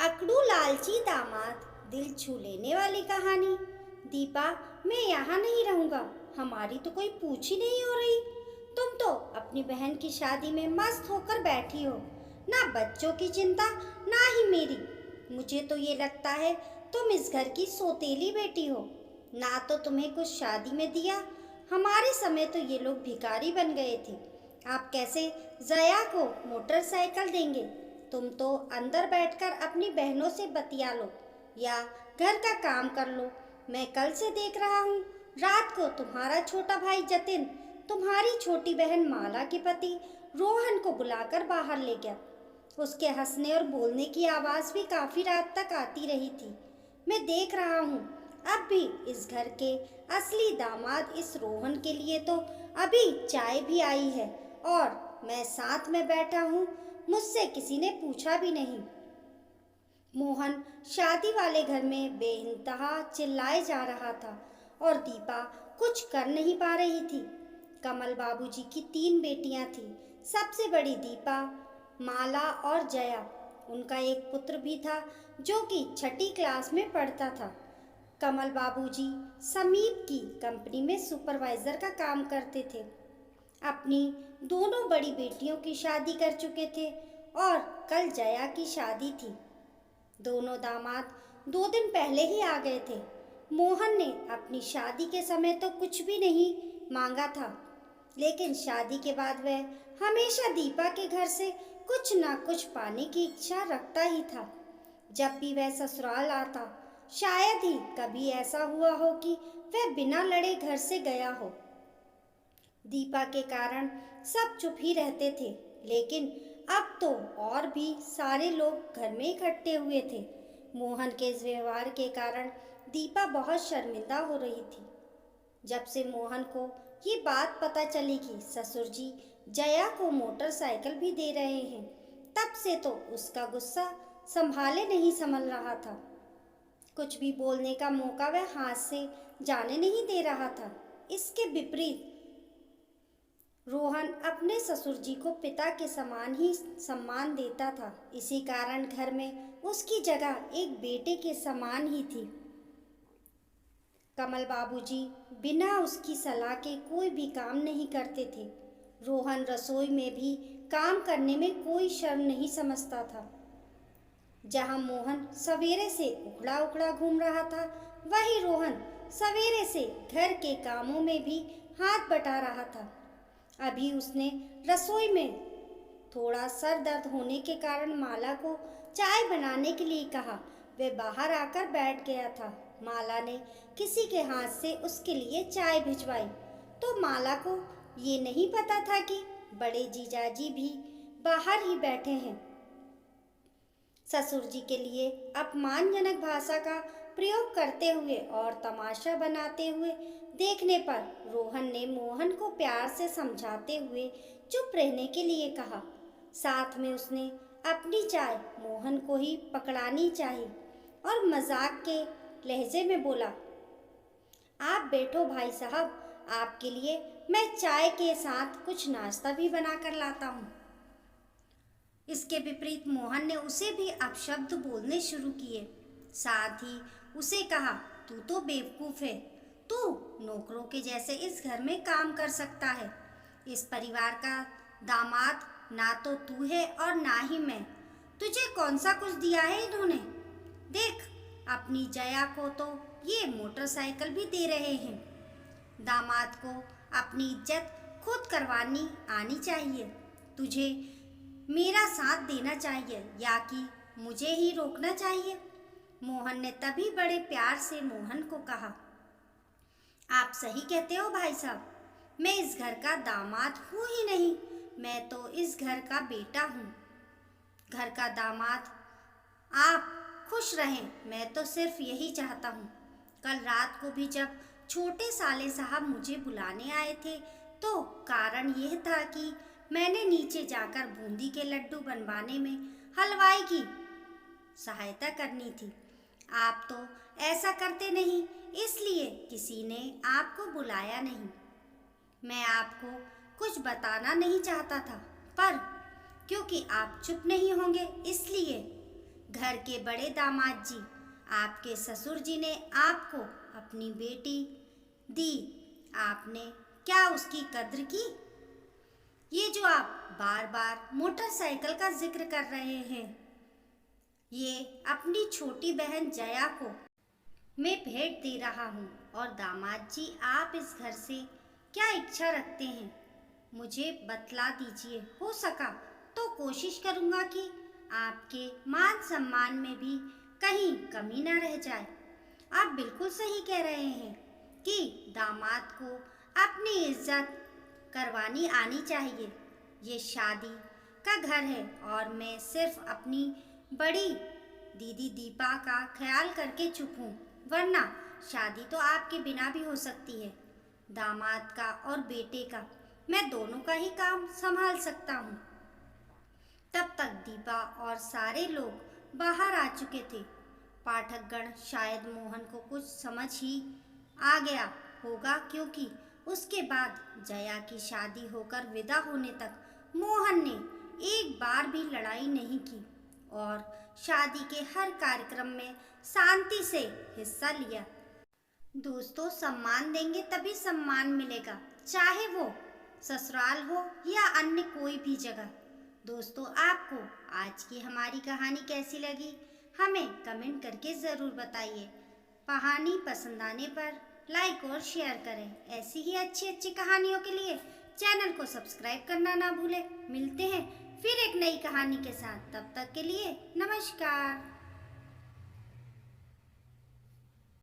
अकड़ू लालची दामाद, दिल छू लेने वाली कहानी। दीपा, मैं यहाँ नहीं रहूँगा। हमारी तो कोई पूछ ही नहीं हो रही। तुम तो अपनी बहन की शादी में मस्त होकर बैठी हो, ना बच्चों की चिंता ना ही मेरी। मुझे तो ये लगता है तुम इस घर की सौतेली बेटी हो। ना तो तुम्हें कुछ शादी में दिया। हमारे समय तो ये लोग भिखारी बन गए थे। आप कैसे जया को मोटरसाइकिल देंगे? तुम तो अंदर बैठकर अपनी बहनों से बतिया लो या घर का काम कर लो। मैं कल से देख रहा हूँ, रात को तुम्हारा छोटा भाई जतिन तुम्हारी छोटी बहन माला के पति रोहन को बुलाकर बाहर ले गया। उसके हंसने और बोलने की आवाज़ भी काफ़ी रात तक आती रही थी। मैं देख रहा हूँ अब भी इस घर के असली दामाद इस रोहन के लिए तो अभी चाय भी आई है और मैं साथ में बैठा हूँ। मुझसे किसी ने पूछा भी नहीं। मोहन शादी वाले घर में बेइंतहा चिल्लाए जा रहा था और दीपा कुछ कर नहीं पा रही थी। कमल बाबूजी की 3 बेटियां थीं। सबसे बड़ी दीपा, माला और जया। उनका एक पुत्र भी था जो कि 6ठी क्लास में पढ़ता था। कमल बाबूजी समीप की कंपनी में सुपरवाइज़र का काम करते थे। अपनी दोनों बड़ी बेटियों की शादी कर चुके थे और कल जया की शादी थी। दोनों दामाद 2 दिन पहले ही आ गए थे। मोहन ने अपनी शादी के समय तो कुछ भी नहीं मांगा था, लेकिन शादी के बाद वह हमेशा दीपा के घर से कुछ ना कुछ पाने की इच्छा रखता ही था। जब भी वह ससुराल आता, शायद ही कभी ऐसा हुआ हो कि वह बिना लड़े घर से गया हो। दीपा के कारण सब चुप ही रहते थे, लेकिन अब तो और भी सारे लोग घर में इकट्ठे हुए थे। मोहन के इस व्यवहार के कारण दीपा बहुत शर्मिंदा हो रही थी। जब से मोहन को ये बात पता चली कि ससुर जी जया को मोटरसाइकिल भी दे रहे हैं, तब से तो उसका गुस्सा संभाले नहीं संभल रहा था। कुछ भी बोलने का मौका वह हाथ से जाने नहीं दे रहा था। इसके विपरीत रोहन अपने ससुर जी को पिता के समान ही सम्मान देता था। इसी कारण घर में उसकी जगह एक बेटे के समान ही थी। कमल बाबूजी बिना उसकी सलाह के कोई भी काम नहीं करते थे। रोहन रसोई में भी काम करने में कोई शर्म नहीं समझता था। जहाँ मोहन सवेरे से उखड़ा उखड़ा घूम रहा था, वहीं रोहन सवेरे से घर के कामों में भी हाथ बटा रहा था। अभी उसने रसोई में थोड़ा सर दर्द होने के कारण माला को चाय बनाने के लिए कहा। वह बाहर आकर बैठ गया था। माला ने किसी के हाथ से उसके लिए चाय भिजवाई तो माला को ये नहीं पता था कि बड़े जीजाजी भी बाहर ही बैठे हैं। ससुर जी के लिए अपमानजनक भाषा का प्रयोग करते हुए और तमाशा बनाते हुए देखने पर रोहन ने मोहन को प्यार से समझाते हुए चुप रहने के लिए कहा। साथ में उसने अपनी चाय मोहन को ही पकड़ानी चाहिए और मजाक के लहजे में बोला, आप बैठो भाई साहब, आपके लिए मैं चाय के साथ कुछ नाश्ता भी बना कर लाता हूँ। इसके विपरीत मोहन ने उसे भी अपशब्द बोलने शुरू किए। साथ ही उसे कहा, तू तो बेवकूफ़ है, तू नौकरों के जैसे इस घर में काम कर सकता है। इस परिवार का दामाद ना तो तू है और ना ही मैं। तुझे कौन सा कुछ दिया है इन्होंने? देख, अपनी जया को तो ये मोटरसाइकिल भी दे रहे हैं। दामाद को अपनी इज्जत खुद करवानी आनी चाहिए। तुझे मेरा साथ देना चाहिए या कि मुझे ही रोकना चाहिए? मोहन ने तभी बड़े प्यार से मोहन को कहा, आप सही कहते हो भाई साहब, मैं इस घर का दामाद हूँ ही नहीं, मैं तो इस घर का बेटा हूँ। घर का दामाद आप खुश रहें, मैं तो सिर्फ यही चाहता हूँ। कल रात को भी जब छोटे साले साहब मुझे बुलाने आए थे तो कारण यह था कि मैंने नीचे जाकर बूंदी के लड्डू बनवाने में हलवाई की सहायता करनी थी। आप तो ऐसा करते नहीं, इसलिए किसी ने आपको बुलाया नहीं। मैं आपको कुछ बताना नहीं चाहता था, पर क्योंकि आप चुप नहीं होंगे, इसलिए घर के बड़े दामाद जी, आपके ससुर जी ने आपको अपनी बेटी दी, आपने क्या उसकी कद्र की? ये जो आप बार बार मोटरसाइकिल का जिक्र कर रहे हैं, ये अपनी छोटी बहन जया को मैं भेंट दे रहा हूँ। और दामाद जी, आप इस घर से क्या इच्छा रखते हैं, मुझे बतला दीजिए। हो सका तो कोशिश करूँगा कि आपके मान सम्मान में भी कहीं कमी ना रह जाए। आप बिल्कुल सही कह रहे हैं कि दामाद को अपनी इज्जत करवानी आनी चाहिए। ये शादी का घर है और मैं सिर्फ अपनी बड़ी दीदी दीपा का ख्याल करके चुप हूँ, वरना शादी तो आपके बिना भी हो सकती है। दामाद का और बेटे का मैं दोनों का ही काम संभाल सकता हूँ। तब तक दीपा और सारे लोग बाहर आ चुके थे। पाठकगण शायद मोहन को कुछ समझ ही आ गया होगा, क्योंकि उसके बाद जया की शादी होकर विदा होने तक मोहन ने एक बार भी लड़ाई नहीं की और शादी के हर कार्यक्रम में शांति से हिस्सा लिया। दोस्तों, सम्मान देंगे तभी सम्मान मिलेगा, चाहे वो ससुराल हो या अन्य कोई भी जगह। दोस्तों, आपको आज की हमारी कहानी कैसी लगी, हमें कमेंट करके ज़रूर बताइए। कहानी पसंद आने पर लाइक और शेयर करें। ऐसी ही अच्छी अच्छी कहानियों के लिए चैनल को सब्सक्राइब करना ना भूलें। मिलते हैं फिर एक नई कहानी के साथ, तब तक के लिए नमस्कार।